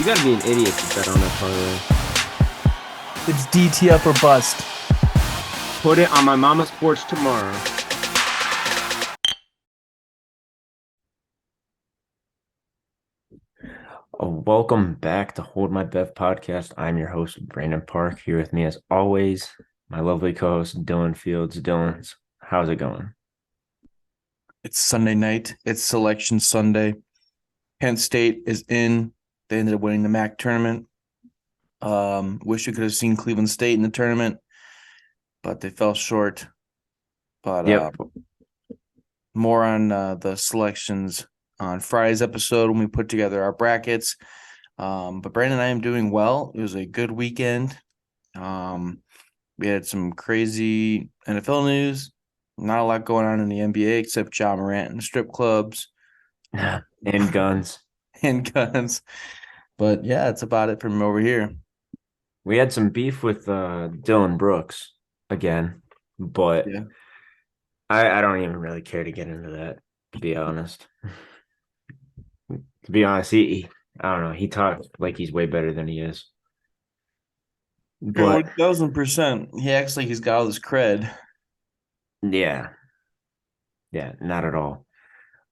You gotta be an idiot to bet on that parlay. It's DT up or bust. Put it on my mama's porch tomorrow. Welcome back to Hold My Bev podcast. I'm your host, Brandon Park. Here with me, as always, my lovely co-host, Dylan Fields. Dylan, how's it going? It's Sunday night. It's Selection Sunday. Penn State is in. They ended up winning the MAC tournament. Wish you could have seen Cleveland State in the tournament, but they fell short. But Yep. More on the selections on Friday's episode when we put together our brackets. But Brandon and I am doing well. It was a good weekend. We had some crazy NFL news. Not a lot going on in the NBA except Ja Morant and strip clubs. And guns. And guns. But yeah, that's about it from over here. We had some beef with Dylan Brooks again, but Yeah. I don't even really care to get into that, to be honest. To be honest, I don't know. He talks like he's way better than he is. But 1,000%. He acts like he's got all this cred. yeah, not at all.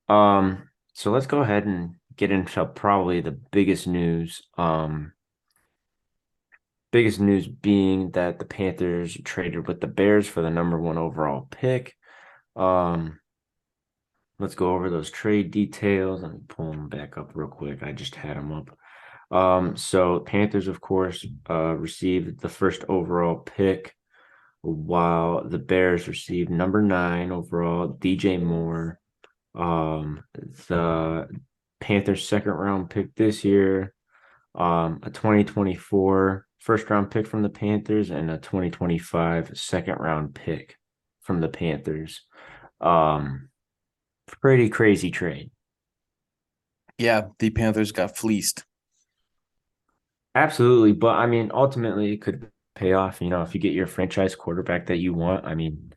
So let's go ahead and get into probably the biggest news. Biggest news being that the Panthers traded with the Bears for the number 1 overall pick. Let's go over those trade details. Let me pull them back up real quick. I just had them up. So Panthers, of course, received the first overall pick, while the Bears received number 9 overall, DJ Moore. The Panthers' second round pick this year, a 2024 first round pick from the Panthers, and a 2025 second round pick from the Panthers. Pretty crazy trade. Yeah, the Panthers got fleeced. Absolutely, but I mean, ultimately, it could pay off. If you get your franchise quarterback that you want, I mean,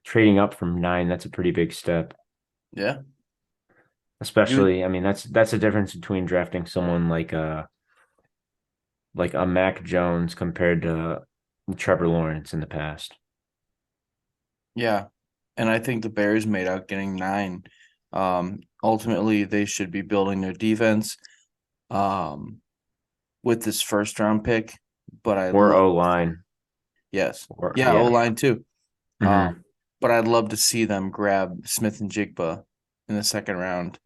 trading up from 9, that's a pretty big step. Yeah. Especially, I mean, that's a difference between drafting someone like a Mac Jones compared to Trevor Lawrence in the past. Yeah. And I think the Bears made out getting 9. Ultimately, they should be building their defense with this first round pick. But Or O-line. Yes. Or, Yeah, yeah. O-line too. Mhm. But I'd love to see them grab Smith and Jigba in the second round.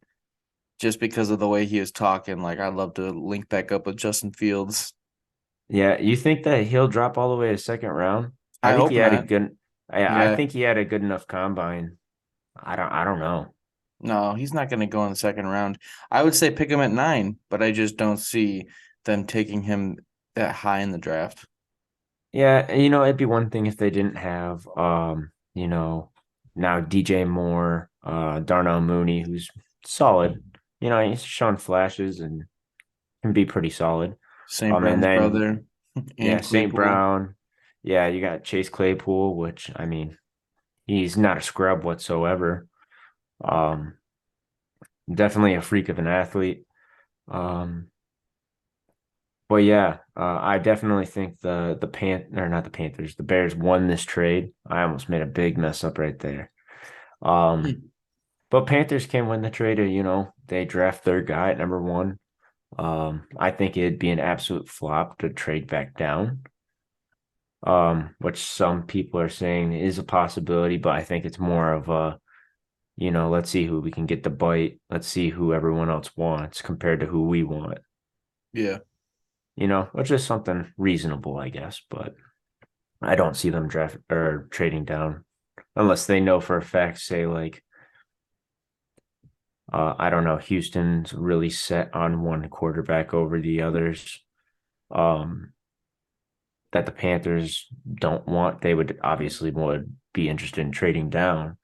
Just because of the way he was talking, like I'd love to link back up with Justin Fields. Yeah, you think that he'll drop all the way to second round? I I think hope he had a not. good. I Yeah, think he had a good enough combine. I don't know. no, he's not going to go in the second round. I would say pick him at 9, but I just don't see them taking him that high in the draft. Yeah, it'd be one thing if they didn't have now DJ Moore, Darnell Mooney, who's solid. He's shown flashes and can be pretty solid. St. And Brown's then brother yeah, and St. Claypool. Brown. Yeah, you got Chase Claypool, which I mean, he's not a scrub whatsoever. Um, Definitely a freak of an athlete. Um, but yeah, I definitely think not the Panthers, the Bears won this trade. I almost made a big mess up right there. Um, but Panthers can win the trade. They draft their guy at number 1. I think it'd be an absolute flop to trade back down. Which some people are saying is a possibility, but I think it's more of a, let's see who we can get the bite. Let's see who everyone else wants compared to who we want. Yeah. Which is something reasonable, I guess, but I don't see them draft or trading down unless they know for a fact, say like, I don't know, Houston's really set on one quarterback over the others. Um, that the Panthers don't want, they would be interested in trading down.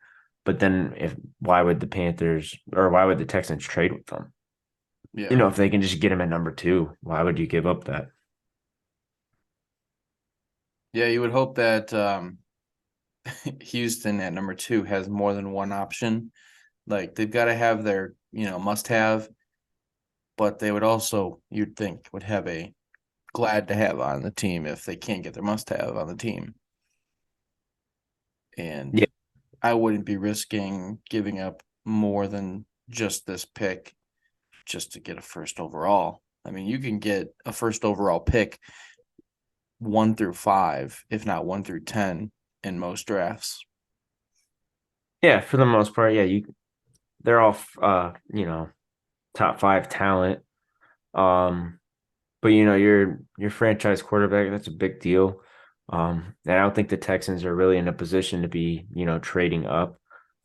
But then why would the Texans trade with them? Yeah. If they can just get him at number 2, why would you give up that? Yeah, you would hope that Houston at number 2 has more than one option. Like they've got to have their, must have. but they would also, you'd think, would have a glad to have on the team if they can't get their must have on the team. And Yeah. I wouldn't be risking giving up more than just this pick just to get a first overall. I mean, you can get a first overall pick 1 through 5, if not 1 through 10 in most drafts. Yeah, for the most part, yeah, they're all top 5 talent. But your franchise quarterback, that's a big deal. And I don't think the Texans are really in a position to be, trading up.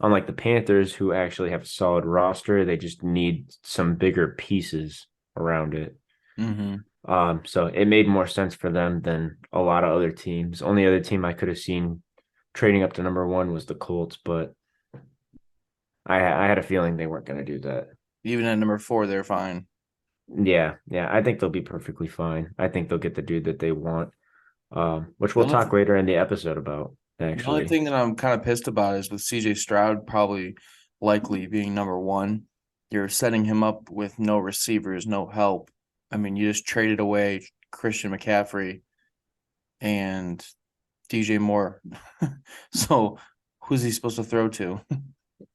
Unlike the Panthers, who actually have a solid roster, they just need some bigger pieces around it. Mm-hmm. So it made more sense for them than a lot of other teams. Only other team I could have seen trading up to number 1 was the Colts, but I had a feeling they weren't going to do that. Even at number 4, they're fine. Yeah, I think they'll be perfectly fine. I think they'll get the dude that they want, which The we'll only, talk later in the episode about, the only actually. thing that I'm kind of pissed about is with CJ Stroud probably likely being number 1. You're setting him up with no receivers, no help. I mean, you just traded away Christian McCaffrey and DJ Moore. So who's he supposed to throw to?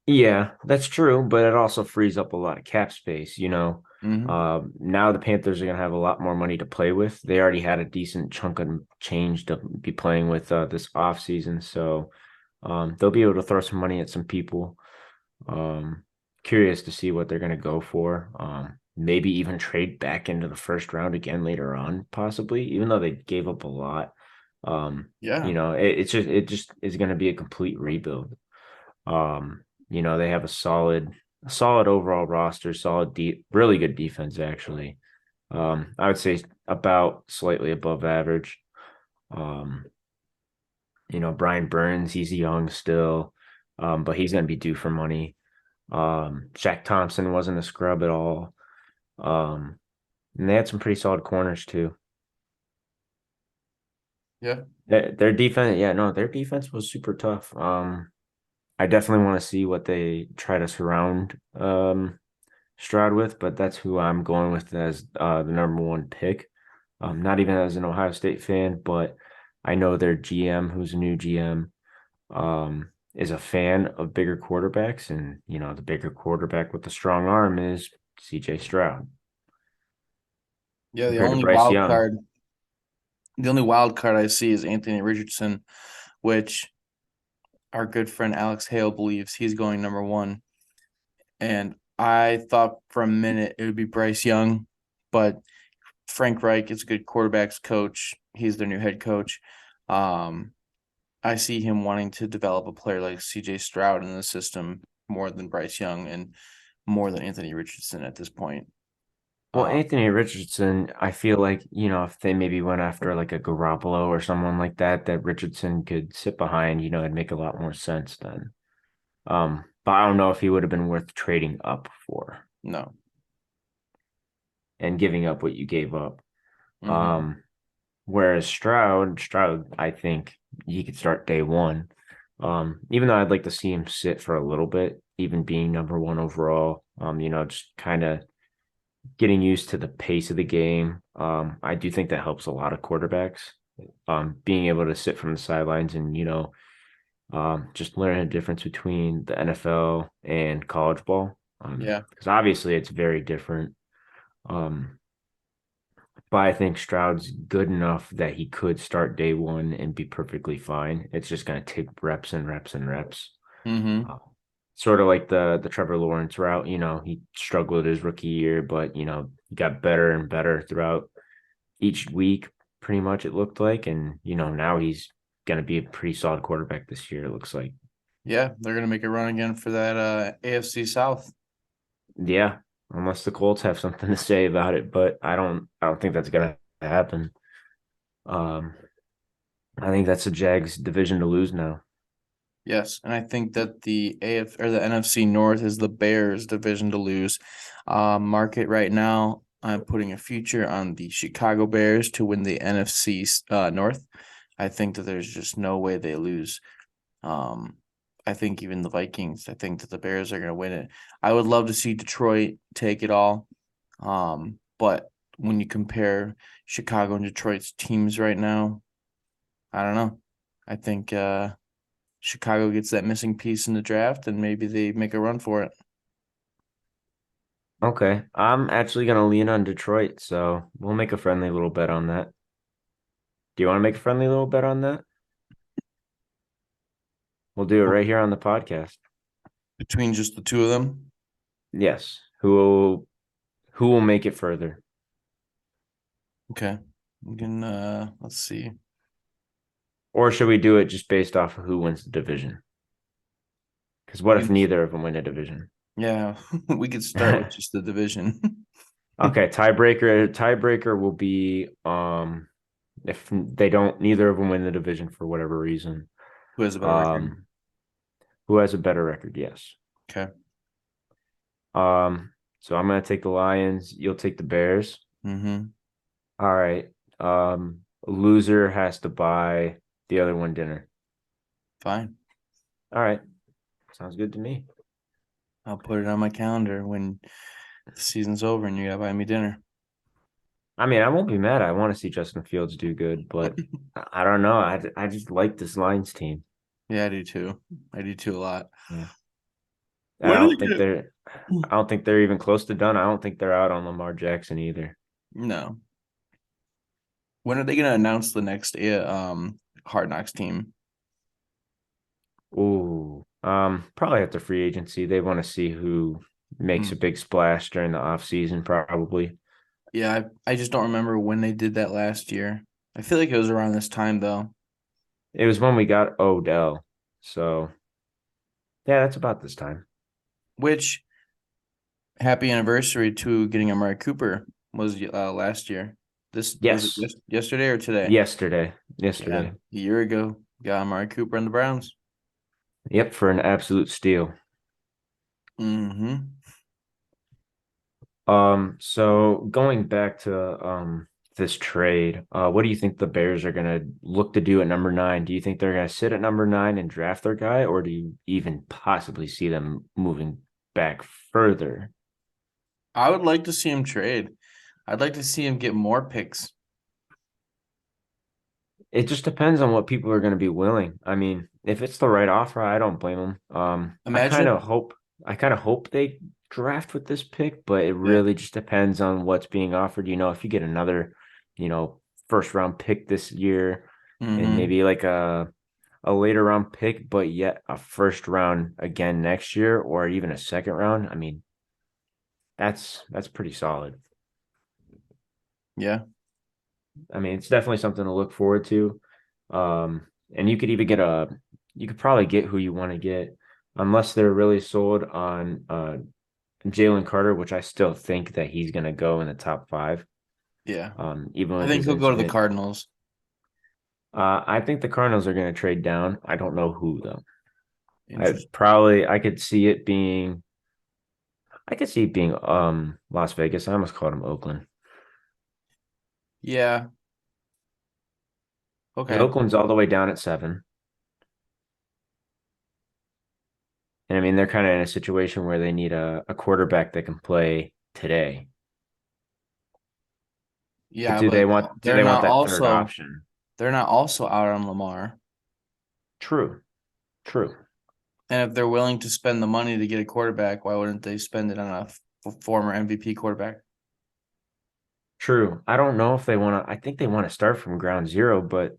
Yeah, that's true, but it also frees up a lot of cap space, Mm-hmm. Now the Panthers are going to have a lot more money to play with. They already had a decent chunk of change to be playing with this offseason, so they'll be able to throw some money at some people. Curious to see what they're going to go for. Maybe even trade back into the first round again later on, possibly, even though they gave up a lot. Yeah. It just is going to be a complete rebuild. They have a solid overall roster, solid deep, really good defense actually. I would say about slightly above average. Um, Brian Burns, he's young still, but he's going to be due for money. Shaq Thompson wasn't a scrub at all. And they had some pretty solid corners too. Yeah. Their defense, yeah, no, their defense was super tough. I definitely want to see what they try to surround Stroud with, but that's who I'm going with as the number 1 pick. Not even as an Ohio State fan, but I know their GM, who's a new GM, is a fan of bigger quarterbacks, and the bigger quarterback with the strong arm is CJ Stroud Yeah, compared to Bryce Young. The only wild card I see is Anthony Richardson, which our good friend Alex Hale believes he's going number 1. And I thought for a minute it would be Bryce Young, but Frank Reich is a good quarterbacks coach. He's their new head coach. I see him wanting to develop a player like CJ Stroud in the system more than Bryce Young and more than Anthony Richardson at this point. Well, Anthony Richardson, I feel like, if they maybe went after like a Garoppolo or someone like that, that Richardson could sit behind, it'd make a lot more sense then. But I don't know if he would have been worth trading up for No. and giving up what you gave up. Mm-hmm. Whereas Stroud, I think he could start day 1. Even though I'd like to see him sit for a little bit, even being number 1 overall, just kind of getting used to the pace of the game. I do think that helps a lot of quarterbacks. Being able to sit from the sidelines and, just learn the difference between the NFL and college ball. Yeah. Because obviously it's very different. But I think Stroud's good enough that he could start day 1 and be perfectly fine. It's just going to take reps and reps and reps. Mm-hmm. Uh, Sort of like the Trevor Lawrence route. He struggled his rookie year, but he got better and better throughout each week. Pretty much, it looked like, and now he's going to be a pretty solid quarterback this year. It looks like. Yeah, they're gonna make a run again for that AFC South. Yeah, unless the Colts have something to say about it, but I don't think that's gonna happen. Um, I think that's the Jags division to lose now. Yes, and I think that the AF or the NFC North is the Bears division to lose. Market right now, I'm putting a future on the Chicago Bears to win the NFC North. I think that there's just no way they lose. I think even the Vikings, I think that the Bears are going to win it. I would love to see Detroit take it all. But when you compare Chicago and Detroit's teams right now, I don't know. I think Chicago gets that missing piece in the draft, and maybe they make a run for it. Okay. I'm actually gonna lean on Detroit, so we'll make a friendly little bet on that. Do you want to make a friendly little bet on that? We'll do it right here on the podcast. Between just the two of them. Yes. Who will make it further? Okay. We can let's see. Or should we do it just based off of who wins the division? Because what We if can, neither of them win a division? yeah, we could start with just the division. Okay, tiebreaker will be if they don't neither of them win the division for whatever reason. Who has a better record? Who has a better record? Yes. Okay. So I'm gonna take the Lions, you'll take the Bears. Mm-hmm. All right. Loser has to buy the other one dinner. Fine. All right. Sounds good to me. I'll put it on my calendar when the season's over and you gotta buy me dinner. I mean, I won't be mad. I want to see Justin Fields do good, but I don't know. I just like this Lions team. Yeah, I do too. I do too a lot. Yeah. When are they I don't think they're even close to done. I don't think they're out on Lamar Jackson either. No. When are they gonna announce the next Hard Knocks team? Ooh. Probably after free agency. They want to see who makes a big splash during the offseason, probably. Yeah, I just don't remember when they did that last year. I feel like it was around this time though. It was when we got Odell. So yeah, that's about this time. Which happy anniversary to getting Amari Cooper was last year. This was it Yes. yesterday or today? Yesterday. Yeah, a year ago, got Amari Cooper and the Browns. Yep, for an absolute steal. Mm-hmm. So going back to this trade, what do you think the Bears are gonna look to do at number 9? Do you think they're gonna sit at number 9 and draft their guy, or do you even possibly see them moving back further? I would like to see him trade. I'd like to see him get more picks. It just depends on what people are going to be willing. I mean, if it's the right offer, I don't blame them. Imagine, I kind of hope they draft with this pick, but it yeah. really just depends on what's being offered. If you get another, first round pick this year and Mm-hmm. maybe like a later round pick, but yet a first round again next year, or even a second round. I mean, that's pretty solid. Yeah. I mean, it's definitely something to look forward to. And you could even you could probably get who you want to get, unless they're really sold on Jalen Carter, which I still think that he's going to go in the top 5. Yeah. Even I with think his he'll go to the incident. Cardinals. I think the Cardinals are going to trade down. I don't know who though. Interesting. I could see it being. I could see it being Las Vegas. I almost called him Oakland. Yeah. Okay. Oakland's all the way down at 7. And I mean, they're kind of in a situation where they need a quarterback that can play today. But Yeah, but do they want that third option? they're not also out on Lamar. True. True. And if they're willing to spend the money to get a quarterback, why wouldn't they spend it on a former MVP quarterback? True. I don't know if they want to. I think they want to start from ground zero, but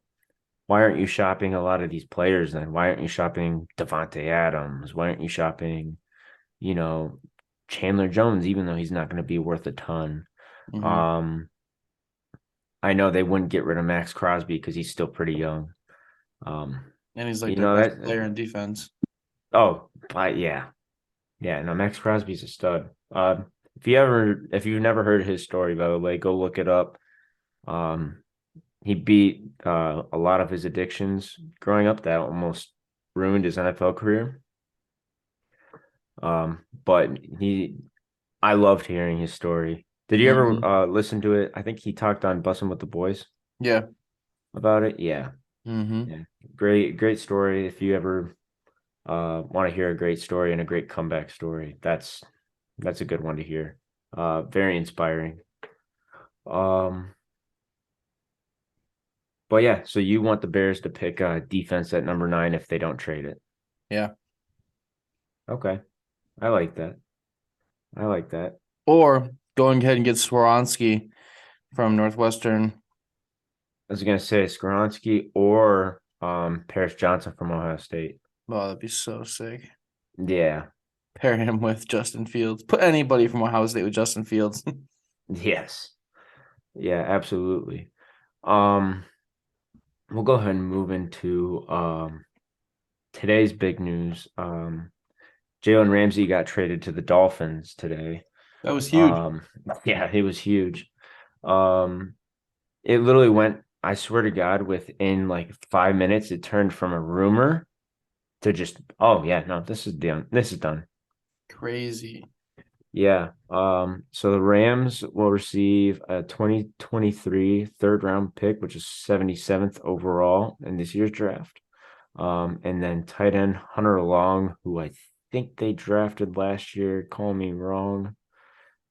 why aren't you shopping a lot of these players then? Why aren't you shopping Devontae Adams? Why aren't you shopping, you know, Chandler Jones, even though he's not going to be worth a ton? Mm-hmm. Um, I know they wouldn't get rid of Max Crosby because he's still pretty young. Um, And he's like you their know best that. player in defense. Oh, but yeah, yeah. No, Max Crosby's a stud. If you've never heard his story, by the way, go look it up. Um, he beat a lot of his addictions growing up that almost ruined his NFL career. But I loved hearing his story. Did you Mm-hmm. ever listen to it? I think he talked on Bussin' with the Boys Yeah. about it. Yeah, Mm-hmm. yeah, great story. If you ever want to hear a great story and a great comeback story, that's a good one to hear. Very inspiring. Um, but yeah, so you want the Bears to pick defense at number 9 if they don't trade it. Yeah. Okay. I like that. I like that. Or going ahead and get Swaronski from Northwestern. I was gonna say Skoronski or Paris Johnson from Ohio State. Oh, that'd be so sick. Yeah. Pair him with Justin Fields. Put anybody from Ohio State with Justin Fields. Yes. Yeah, absolutely. Um, we'll go ahead and move into today's big news. Jalen Ramsey got traded to the Dolphins today. That was huge. Yeah, it was huge. Um, it literally went, I swear to God, within like 5 minutes, it turned from a rumor to just, oh yeah, no, this is done. This is done. Crazy. Yeah. So the Rams will receive a 2023 third round pick, which is 77th overall in this year's draft. And then tight end Hunter Long, who I think they drafted last year. Call me wrong,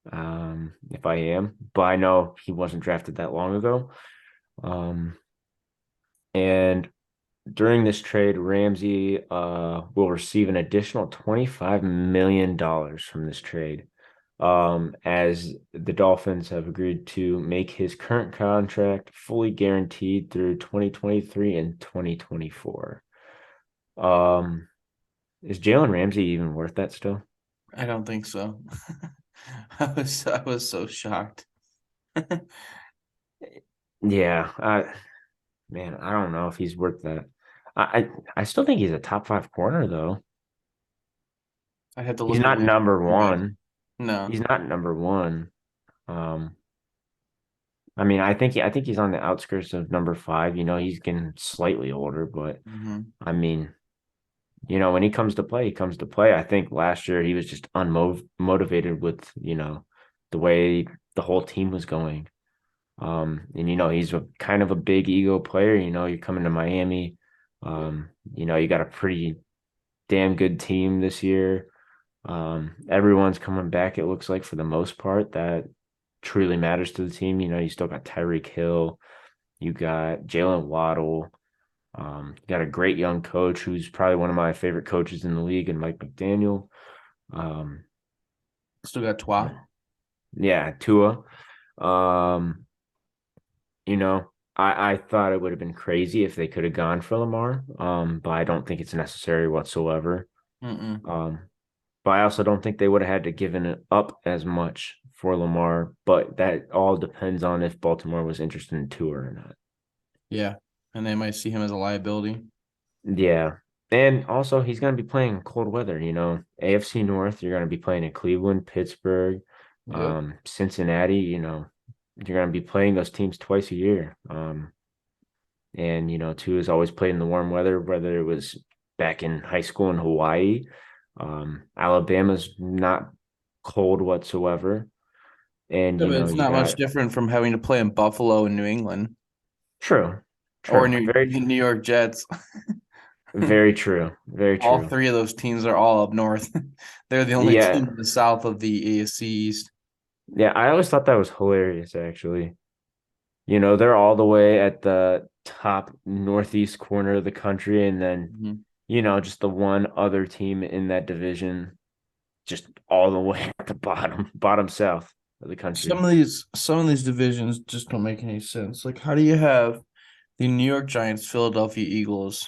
if I am, but I know he wasn't drafted that long ago. And during this trade, Ramsey will receive an additional $25 million from this trade, as the Dolphins have agreed to make his current contract fully guaranteed through 2023 and 2024. Is Jalen Ramsey even worth that still? I don't think so. I was so shocked. Yeah, man, I don't know if he's worth that. I still think he's a top 5 corner though. I had to He's look at not what number one. no. He's not number one. Um, I mean, I think he's on the outskirts of number 5. You know, he's getting slightly older, but Mhm. I mean, you know, when he comes to play, he comes to play. I think last year he was just unmotivated with, you know, the way the whole team was going. And you know, he's a kind of a big ego player. You know, you're coming to Miami. You know, you got a pretty damn good team this year. Everyone's coming back, it looks like, for the most part. That truly matters to the team. You know, you still got Tyreek Hill, you got Jalen Waddle, you got a great young coach who's probably one of my favorite coaches in the league, and Mike McDaniel. Um, Still got Twa. yeah, Tua. Um, you know, I thought it would have been crazy if they could have gone for Lamar, but I don't think it's necessary whatsoever. Mm-mm. Um, but I also don't think they would have had to given it up as much for Lamar. But that all depends on if Baltimore was interested in Tua or not. Yeah. And they might see him as a liability. Yeah. And also he's gonna be playing cold weather, you know. AFC North, you're gonna be playing in Cleveland, Pittsburgh, Yep. Cincinnati, you know, you're gonna be playing those teams twice a year. And you know, Tua has always played in the warm weather, whether it was back in high school in Hawaii. Alabama's not cold whatsoever. And Yeah, you but know, it's you not much got different from having to play in Buffalo and New England true, or true, New York Jets. very true, very All true. three of those teams are all up north. They're the only team Yeah, in the south of the AFC East. yeah. I always thought that was hilarious, actually. You know, they're all the way at the top northeast corner of the country, and then, Mhm. you know, just the one other team in that division, just all the way at the bottom south of the country. Some of these divisions just don't make any sense. Like, how do you have the New York Giants, Philadelphia Eagles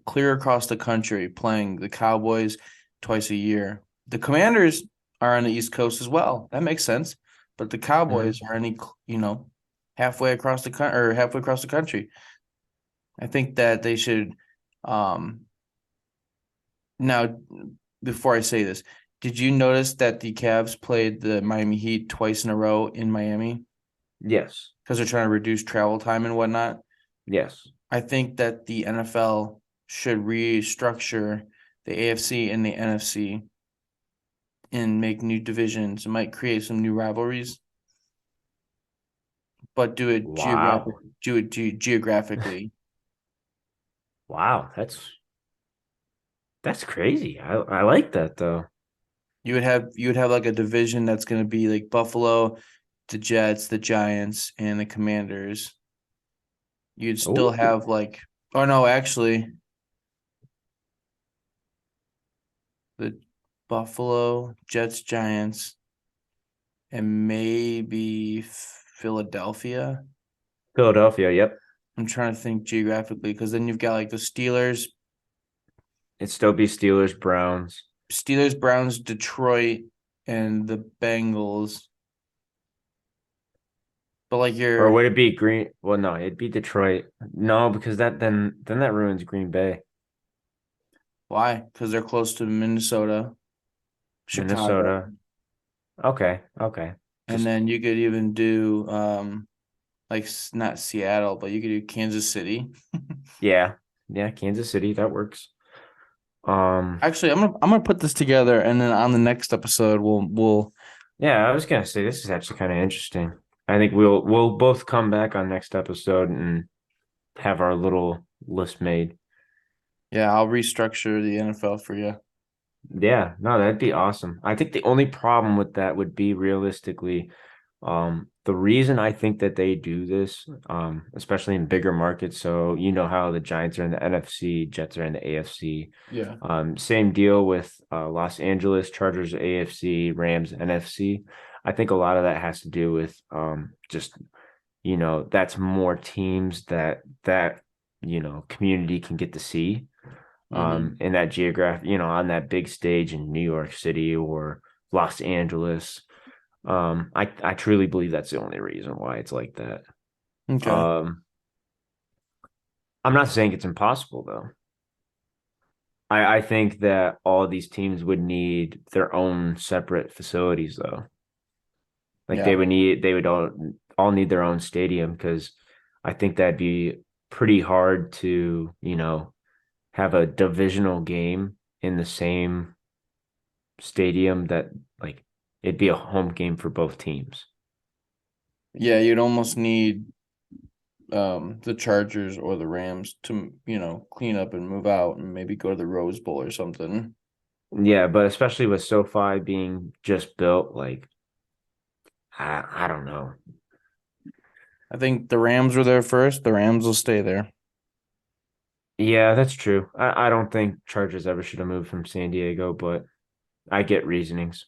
clear across the country playing the Cowboys twice a year? The Commanders are on the East Coast as well. That makes sense. But the Cowboys Mhm. are halfway across the country or halfway across the country. I think that they should now before I say this, did you notice that the Cavs played the Miami Heat twice in a row in Miami Yes, because they're trying to reduce travel time and whatnot? yes. I think that the NFL should restructure the AFC and the NFC and make new divisions. It might create some new rivalries, but Wow. do it geographically. Wow, that's crazy. I like that though. You would have like a division that's going to be like Buffalo, the Jets, the Giants, and the Commanders. You'd still Oh, have like, oh no, actually, the Buffalo, Jets, Giants, and maybe Philadelphia. Philadelphia. Yep. I'm trying to think geographically because then you've got like the It'd still be Steelers, Browns. Browns, Detroit, and the Bengals. But like Or you're would it be Green? Well, no, it'd be Detroit. No, because then that ruins Green Bay, why? Because they're close to Minnesota, Chicago, Minnesota. Okay, okay. and Just then you could even do like not Seattle, but you could do Kansas City. yeah, yeah. Kansas City, that works. Um, Actually, I'm gonna put this together, and then on the next episode, we'll yeah, I was gonna say this is actually kind of interesting. I think we'll both come back on next episode and have our little list made. yeah, I'll restructure the NFL for you. Yeah, no, that'd be awesome. I think the only problem with that would be realistically, the reason I think that they do this, especially in bigger markets. So you know how the Giants are in the NFC, Jets are in the AFC. Yeah. Same deal with Los Angeles Chargers, AFC, Rams, NFC. I think a lot of that has to do with just that's more teams that community can get to see Mm-hmm. in that geographic, on that big stage in New York City or Los Angeles. I truly believe that's the only reason why it's like that. Okay. Um, I'm not saying it's impossible though. I think that all these teams would need their own separate facilities though. Like Yeah. they would all need their own stadium because I think that'd be pretty hard to, have a divisional game in the same stadium that like it'd be a home game for both teams. Yeah, you'd almost need the Chargers or the Rams to, clean up and move out and maybe go to the Rose Bowl or something. Yeah, but especially with SoFi being just built, like I don't know. I think the Rams were there first. The Rams will stay there. Yeah, that's true. I don't think Chargers ever should have moved from San Diego, but I get reasonings.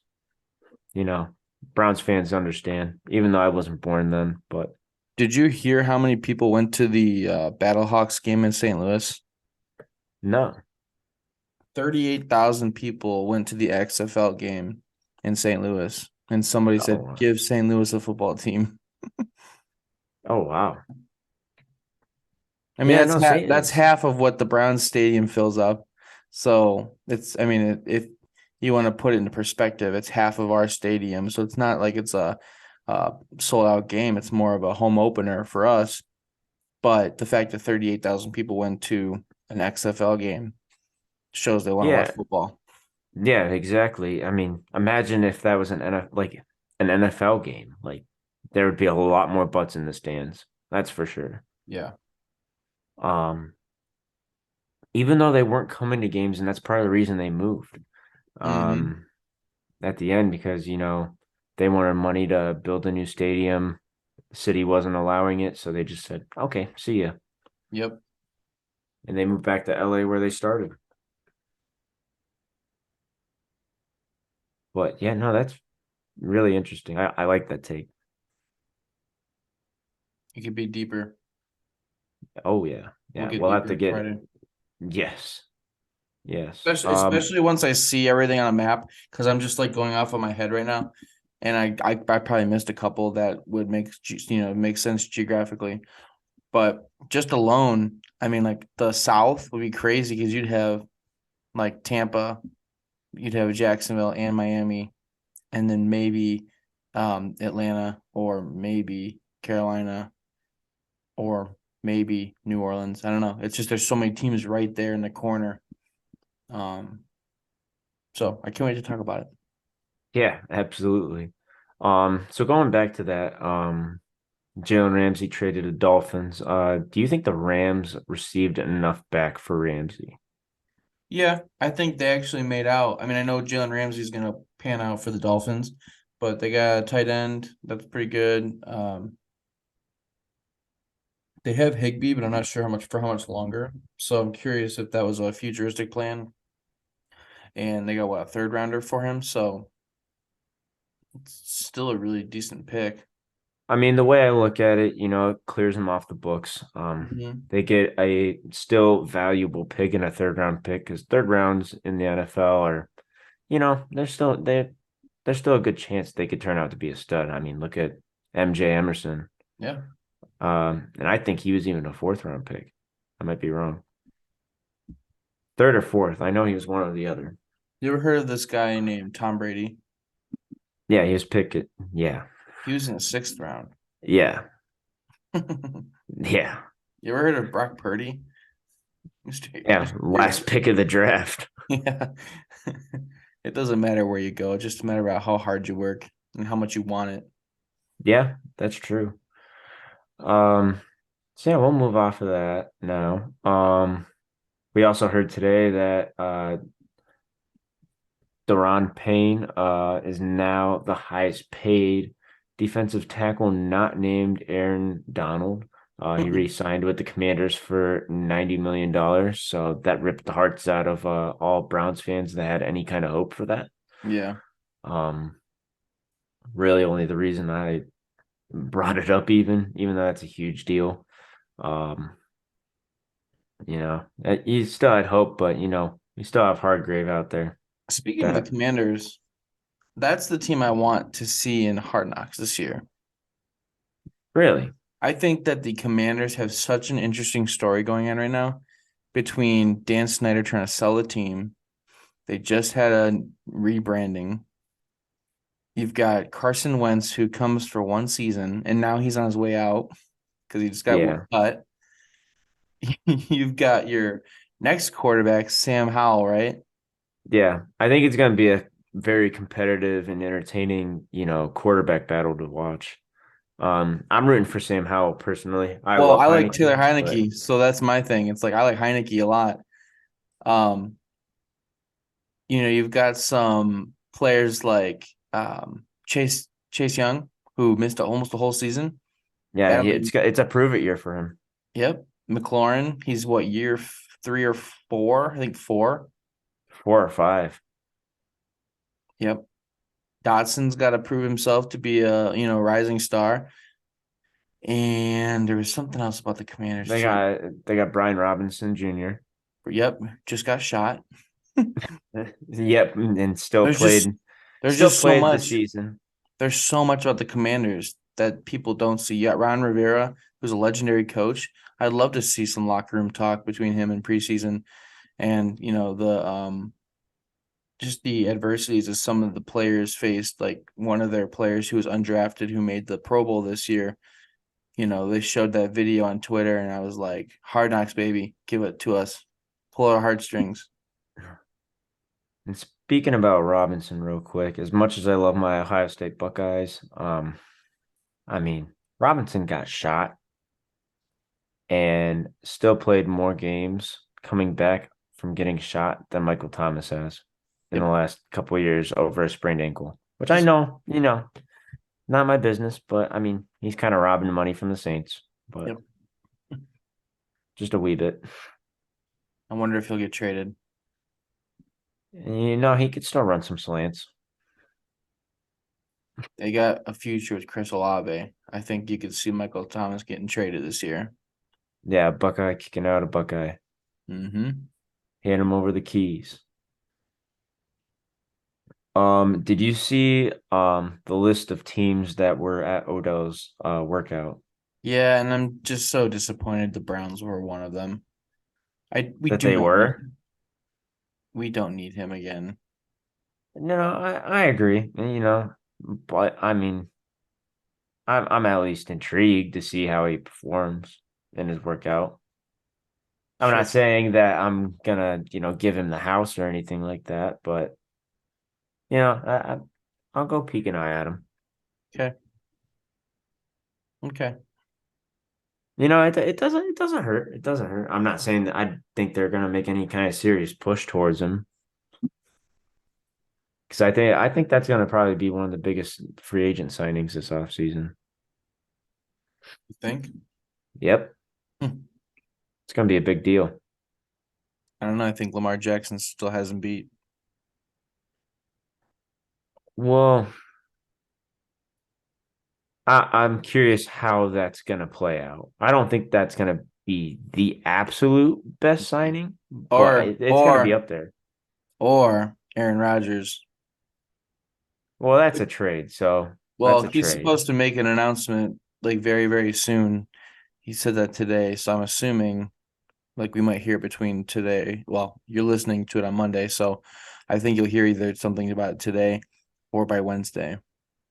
You know, Browns fans understand, even though I wasn't born then. But Did you hear how many people went to the Battlehawks game in St. Louis? no, 38,000 people went to the XFL game in St. Louis, and somebody said, oh, "Give St. Louis a football team." oh wow, I mean, yeah, no, say that's it's half of what the Browns stadium fills up. So I mean, if you want to put it into perspective, it's half of our stadium. So it's not like it's a sold out game. It's more of a home opener for us. But the fact that 38,000 people went to an XFL game shows they want to watch yeah, football. yeah, exactly. I mean, imagine if that was an NFL game, like there would be a lot more butts in the stands. That's for sure. Yeah. Um, even though they weren't coming to games, and that's part of the reason they moved. Mm-hmm. Um, at the end because they wanted money to build a new stadium. The city wasn't allowing it, so they just said, "Okay, see ya," Yep. and they moved back to LA where they started. But yeah, no, that's really interesting. I like that take. It could be deeper. Oh yeah, We'll yeah. get We'll have deeper to on get Friday. yes, yes. Especially once I see everything on a map, because I'm just like going off of my head right now, and I probably missed a couple that would make sense geographically. But just alone, I mean, like the South would be crazy because you'd have like Tampa, you'd have Jacksonville and Miami, and then maybe Atlanta or maybe Carolina or maybe New Orleans. I don't know. It's just there's so many teams right there in the corner. Um, so I can't wait to talk about it. Yeah, absolutely. So going back to that, Jalen Ramsey traded the Dolphins. Do you think the Rams received enough back for Ramsey? Yeah, I think they actually made out. I mean, I know Jalen Ramsey's gonna pan out for the Dolphins, but they got a tight end that's pretty good. They have Higbee, but I'm not sure how much longer. So I'm curious if that was a futuristic plan. And they got what, a third rounder for him, so it's still a really decent pick. I mean, the way I look at it, it clears him off the books. They get a still valuable pick in a third round pick because third rounds in the NFL are, there's still a good chance they could turn out to be a stud. I mean, look at MJ Emerson. Yeah. And I think he was even a fourth round pick. I might be wrong. Third or fourth. I know he was one or the other. You ever heard of this guy named Tom Brady? Yeah, he was picked. Yeah. He was in the 6th round. Yeah. You Yeah. ever heard of Brock Purdy? Yeah. Last pick of the draft. Yeah. It doesn't matter where you go. It's just a matter about how hard you work and how much you want it. Yeah, that's true. So yeah, we'll move off of that now. We also heard today that Daron Payne is now the highest paid defensive tackle not named Aaron Donald. He re-signed with the Commanders for $90 million. So that ripped the hearts out of all Browns fans that had any kind of hope for that. Yeah. Really only the reason I brought it up even though that's a huge deal. You still had hope, but we still have Hargrave out there. Speaking of the Commanders, that's the team I want to see in Hard Knocks this year. Really? I think that the Commanders have such an interesting story going on right now between Dan Snyder trying to sell the team. They just had a rebranding. You've got Carson Wentz, who comes for one season, and now he's on his way out because he just got cut. You've got your next quarterback, Sam Howell, right? Yeah, I think it's going to be a very competitive and entertaining, quarterback battle to watch. I'm rooting for Sam Howell personally. I like Taylor Heineke, so that's my thing. It's like I like Heineke a lot. You've got some players like Chase Young, who missed almost the whole season. Yeah, it's a prove it year for him. Yep. McLaurin, he's what, year 3 or 4? I think 4. 4 or 5. Yep. Dotson's got to prove himself to be a rising star. And there was something else about the Commanders. They got Brian Robinson Jr. Yep, just got shot. Yep, and still played. There's just so much the season. There's so much about the Commanders that people don't see. You got Ron Rivera, who's a legendary coach. I'd love to see some locker room talk between him and preseason, and the just the adversities that some of the players faced. Like one of their players who was undrafted, who made the Pro Bowl this year. They showed that video on Twitter, and I was like, "Hard Knocks, baby, give it to us, pull our heartstrings." And speaking about Robinson real quick, as much as I love my Ohio State Buckeyes, I mean, Robinson got shot and still played more games coming back from getting shot than Michael Thomas has in the last couple of years over a sprained ankle, which I know, not my business, but I mean, he's kind of robbing money from the Saints, but just a wee bit. I wonder if he'll get traded. He could still run some slants. They got a future with Chris Olave. I think you could see Michael Thomas getting traded this year. Yeah, Buckeye kicking out a Buckeye. Mm-hmm. Hand him over the keys. Did you see the list of teams that were at Odell's workout? Yeah, and I'm just so disappointed the Browns were one of them. We don't need him again. No, I agree. But I mean, I'm at least intrigued to see how he performs in his workout. I'm not saying that I'm gonna, give him the house or anything like that, but I'll go peek an eye at him. Okay. It doesn't hurt. It doesn't hurt. I'm not saying that I think they're gonna make any kind of serious push towards him. Because I think that's going to probably be one of the biggest free agent signings this offseason. You think? Yep, Hmm. it's going to be a big deal. I don't know. I think Lamar Jackson still hasn't beat. Well, I'm curious how that's going to play out. I don't think that's going to be the absolute best signing, but Or it's going to be or up there. or Aaron Rodgers. Well, that's a trade, so Well, that's a he's trade. supposed to make an announcement like very, very soon. He said that today, so I'm assuming like we might hear between today. Well, you're listening to it on Monday, so I think you'll hear either something about it today or by Wednesday.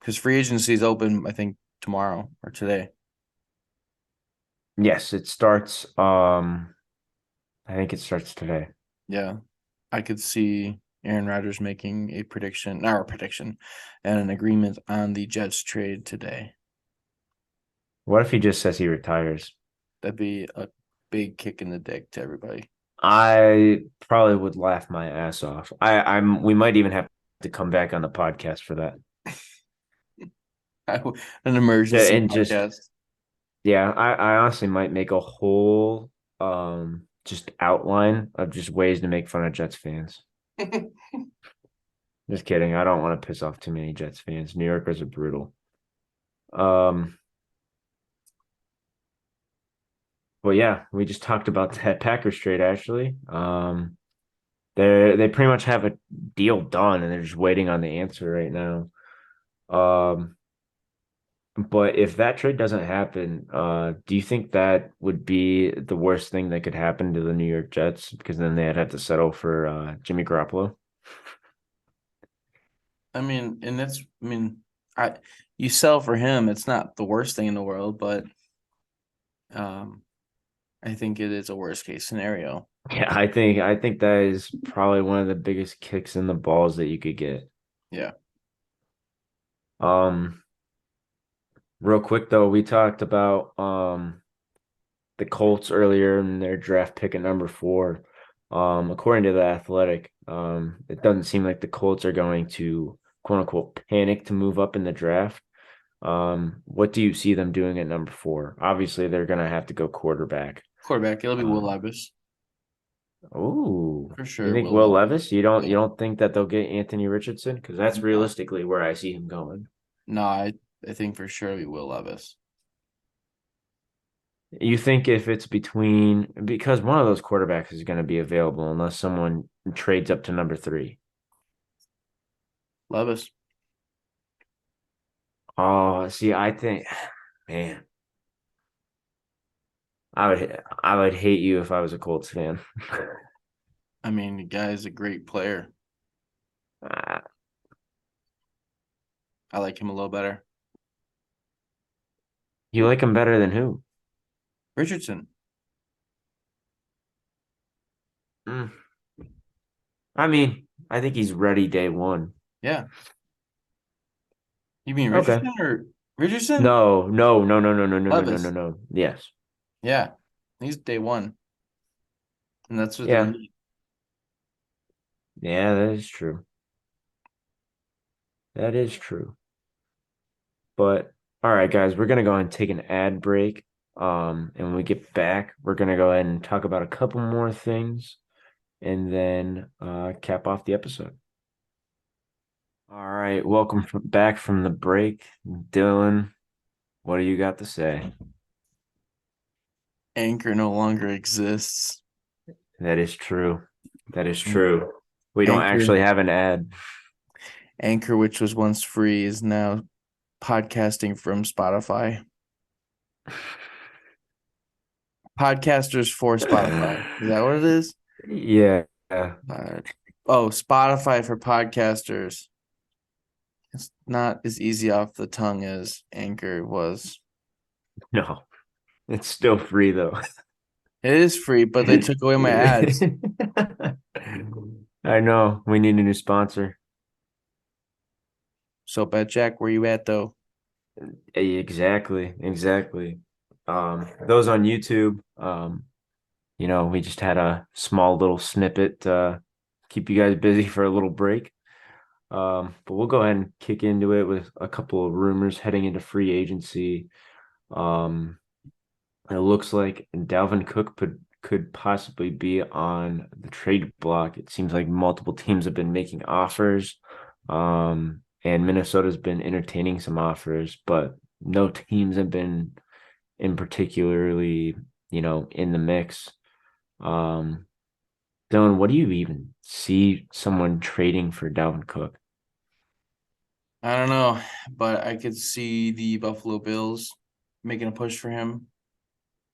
Because free agency is open, I think, tomorrow or today. Yes, it starts. I think it starts today. Yeah. I could see Aaron Rodgers making a prediction, not a prediction, and an agreement on the Jets trade today. What if he just says he retires? That'd be a big kick in the dick to everybody. I probably would laugh my ass off. We might even have to come back on the podcast for that. An emergency And just podcast. yeah, I honestly might make a whole just outline of just ways to make fun of Jets fans. Just kidding. I don't want to piss off too many Jets fans. New Yorkers are brutal. Um, but yeah, we just talked about that Packers trade actually. They pretty much have a deal done and they're just waiting on the answer right now. Um, but if that trade doesn't happen, do you think that would be the worst thing that could happen to the New York Jets? Because then they'd have to settle for Jimmy Garoppolo. I mean, and that's, I mean, I you sell for him. It's not the worst thing in the world, but um, I think it is a worst case scenario. Yeah, I think that is probably one of the biggest kicks in the balls that you could get. Yeah. Um, Real quick though, we talked about the Colts earlier and their draft pick at number 4. According to the Athletic, it doesn't seem like the Colts are going to quote unquote panic to move up in the draft. What do you see them doing at number 4? Obviously, they're gonna have to go quarterback. Quarterback, it'll be Will Um, Levis oh, for you sure. think Will Will Levis. Levis? You don't Yeah. you don't think that they'll get Anthony Richardson? Because that's No, realistically where I see him going. no, I think for sure it'll be Will Levis. You think if it's between because one of those quarterbacks is going to be available unless someone trades up to number 3. Levis. Oh, see, I think, man, I would hate you if I was a Colts fan. I mean, the guy is a great player. Uh, I like him a little better. you like him better than who? Richardson. Mm. I mean, I think he's ready day one. Yeah. You mean Okay. Richardson or Richardson? No, no, no, no, no, no, no, no, no, no, Levis. no. Yes. Yeah. He's day one. And that's what they Yeah. need. Yeah, that is true. That is true. But all right, guys, we're gonna go ahead and take an ad break. And when we get back, we're gonna go ahead and talk about a couple more things and then cap off the episode. All right, welcome back from the break. Dylan, what do you got to say? Anchor no longer exists. That is true. That is true. We don't Anchor. actually have an ad. Anchor, which was once free, is now podcasting from Spotify. Podcasters for Spotify. Is that what it is? Yeah. Spotify for podcasters. It's not as easy off the tongue as Anchor was. No, it's still free though. It is free, but they took away my ads. I know. We need a new sponsor. So, Bet Jack, where you at though? Exactly. Exactly. Those on YouTube, we just had a small little snippet to keep you guys busy for a little break. But we'll go ahead and kick into it with a couple of rumors heading into free agency. Um, it looks like Dalvin Cook could possibly be on the trade block. It seems like multiple teams have been making offers. And Minnesota's been entertaining some offers, but no teams have been in particularly, in the mix. Um, Dylan, what do you even see someone trading for Dalvin Cook? I don't know, but I could see the Buffalo Bills making a push for him.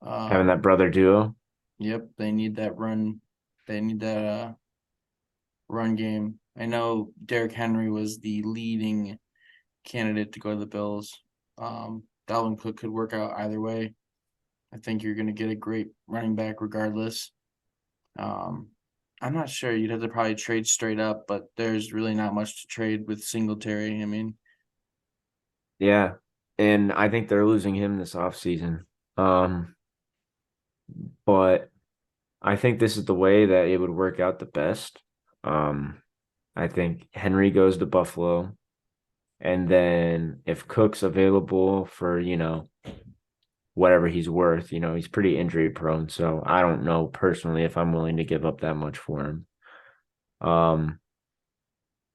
Having that brother duo? Yep, they need that run. They need that run game. I know Derrick Henry was the leading candidate to go to the Bills. Dalvin Cook could work out either way. I think you're going to get a great running back regardless. I'm not sure. You'd have to probably trade straight up, but there's really not much to trade with Singletary. I mean, Yeah. And I think they're losing him this offseason. But I think this is the way that it would work out the best. Um, I think Henry goes to Buffalo. And then if Cook's available for, whatever he's worth, he's pretty injury prone. So I don't know personally if I'm willing to give up that much for him.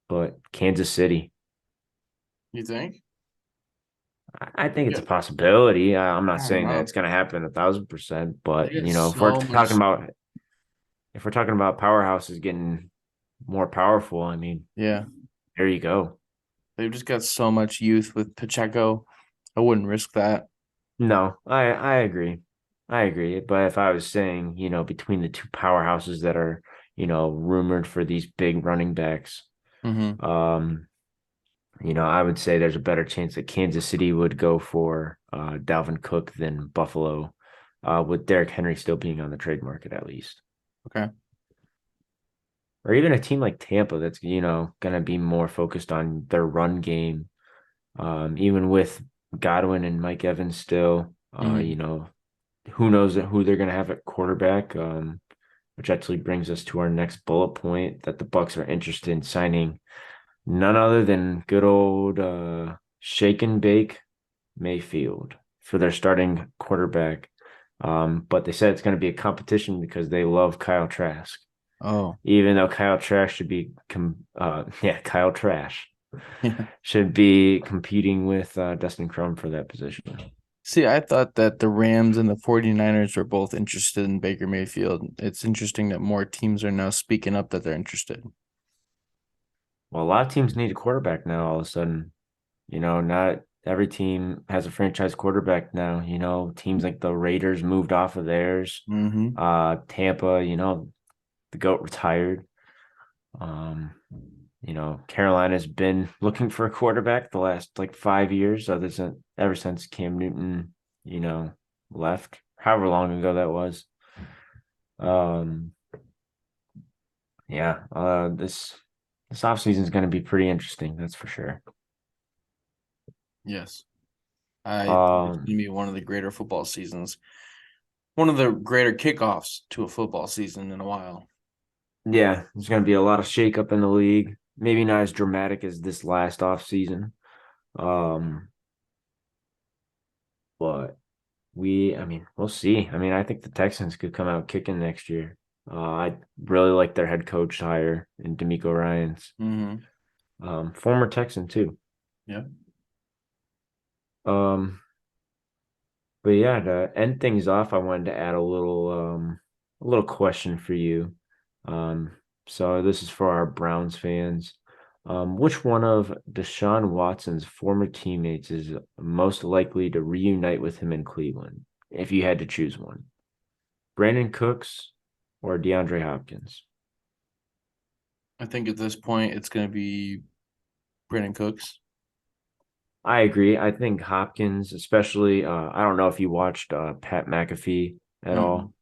But Kansas City, you think? I think it's Yeah, a possibility. I'm I not don't saying that know. it's going to happen 1,000%, They but get if we're so talking much. about powerhouses getting more powerful, I mean, Yeah, there you go. they've just got so much youth with Pacheco. I wouldn't risk that. No, I agree. I agree. But if I was saying, between the two powerhouses that are, rumored for these big running backs, Mm-hmm. um, I would say there's a better chance that Kansas City would go for Dalvin Cook than Buffalo, with Derrick Henry still being on the trade market at least. Okay. Or even a team like Tampa that's, going to be more focused on their run game. Even with Godwin and Mike Evans still, Mm-hmm. who knows who they're going to have at quarterback, which actually brings us to our next bullet point that the Bucks are interested in signing none other than good old Shake and Bake Mayfield for their starting quarterback. But they said it's going to be a competition because they love Kyle Trask, Oh, even though Kyle Trask should be, Kyle Trash yeah. should be competing with Dustin Crum for that position. See, I thought that the Rams and the 49ers were both interested in Baker Mayfield. It's interesting that more teams are now speaking up that they're interested. Well, a lot of teams need a quarterback now all of a sudden. Not every team has a franchise quarterback now. Teams like the Raiders moved off of theirs. Mm-hmm. Tampa, the GOAT retired. Um, Carolina's been looking for a quarterback the last like 5 years, ever since Cam Newton, left, however long ago that was. Um, yeah, this offseason is going to be pretty interesting, that's for sure. Yes. I think it's going Um, to be one of the greater football seasons, one of the greater kickoffs to a football season in a while. yeah, there's going to be a lot of shakeup in the league. Maybe not as dramatic as this last offseason. Um, but I mean, we'll see. I mean, I think the Texans could come out kicking next year. I really like their head coach hire in D'Amico Ryans, Mm-hmm. former Texan too. Yeah. Um, but yeah, to end things off, I wanted to add a little question for you. Um, so this is for our Browns fans. Which one of Deshaun Watson's former teammates is most likely to reunite with him in Cleveland, if you had to choose one? Brandon Cooks or DeAndre Hopkins? I think at this point it's going to be Brandon Cooks. I agree. I think Hopkins, especially, I don't know if you watched Pat McAfee at Mm-hmm. all.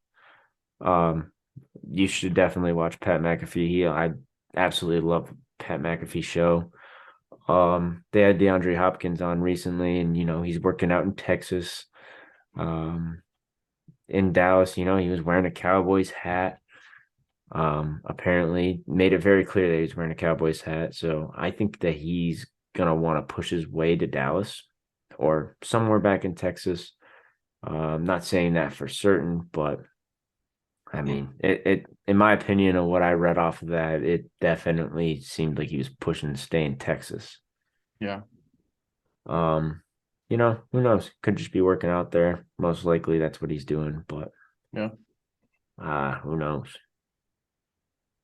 Um, you should definitely watch Pat McAfee. I absolutely love Pat McAfee show. They had DeAndre Hopkins on recently, and he's working out in Texas. In Dallas, he was wearing a Cowboys hat. Apparently made it very clear that he was wearing a Cowboys hat. So I think that he's gonna want to push his way to Dallas or somewhere back in Texas. I'm not saying that for certain, but I mean, it in my opinion of what I read off of that, it definitely seemed like he was pushing to stay in Texas. Yeah. Um, who knows? Could just be working out there. Most likely that's what he's doing, but Yeah. who knows?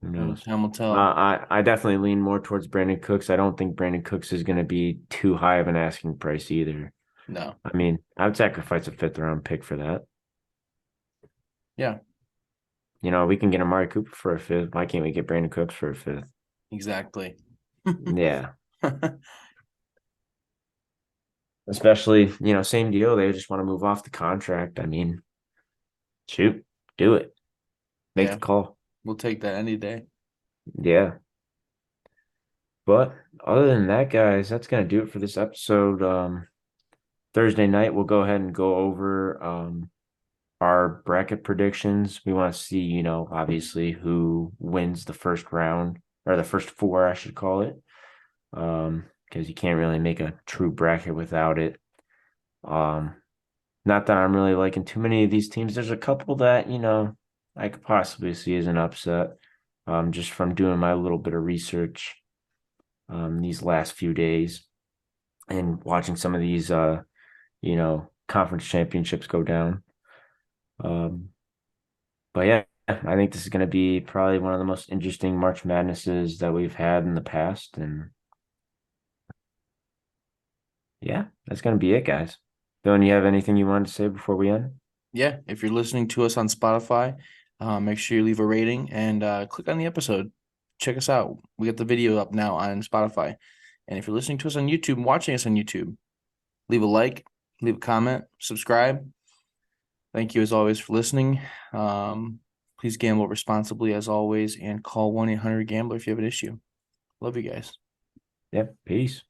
Who knows? Time will tell. I definitely lean more towards Brandon Cooks. I don't think Brandon Cooks is going to be too high of an asking price either. No. I mean, I would sacrifice a 5th-round pick for that. Yeah. We can get Amari Cooper for a 5th. Why can't we get Brandon Cooks for a 5th? Exactly. Yeah. Especially, same deal. They just want to move off the contract. I mean, shoot, do it. Make Yeah. the call. We'll take that any day. Yeah. But other than that, guys, that's gonna do it for this episode. Thursday night, we'll go ahead and go over our bracket predictions. We want to see, obviously who wins the first round or the first 4, I should call it. Because you can't really make a true bracket without it. Not that I'm really liking too many of these teams. There's a couple that, I could possibly see as an upset. Just from doing my little bit of research these last few days and watching some of these conference championships go down. But yeah, I think this is going to be probably one of the most interesting March Madnesses that we've had in the past. And yeah, that's going to be it, guys. Dylan, you have anything you wanted to say before we end? Yeah. If you're listening to us on Spotify, make sure you leave a rating and click on the episode. Check us out. We got the video up now on Spotify. And if you're listening to us on YouTube and watching us on YouTube, leave a like, leave a comment, subscribe. Thank you as always for listening. Please gamble responsibly as always and call 1-800-GAMBLER if you have an issue. Love you guys. Yep. Peace.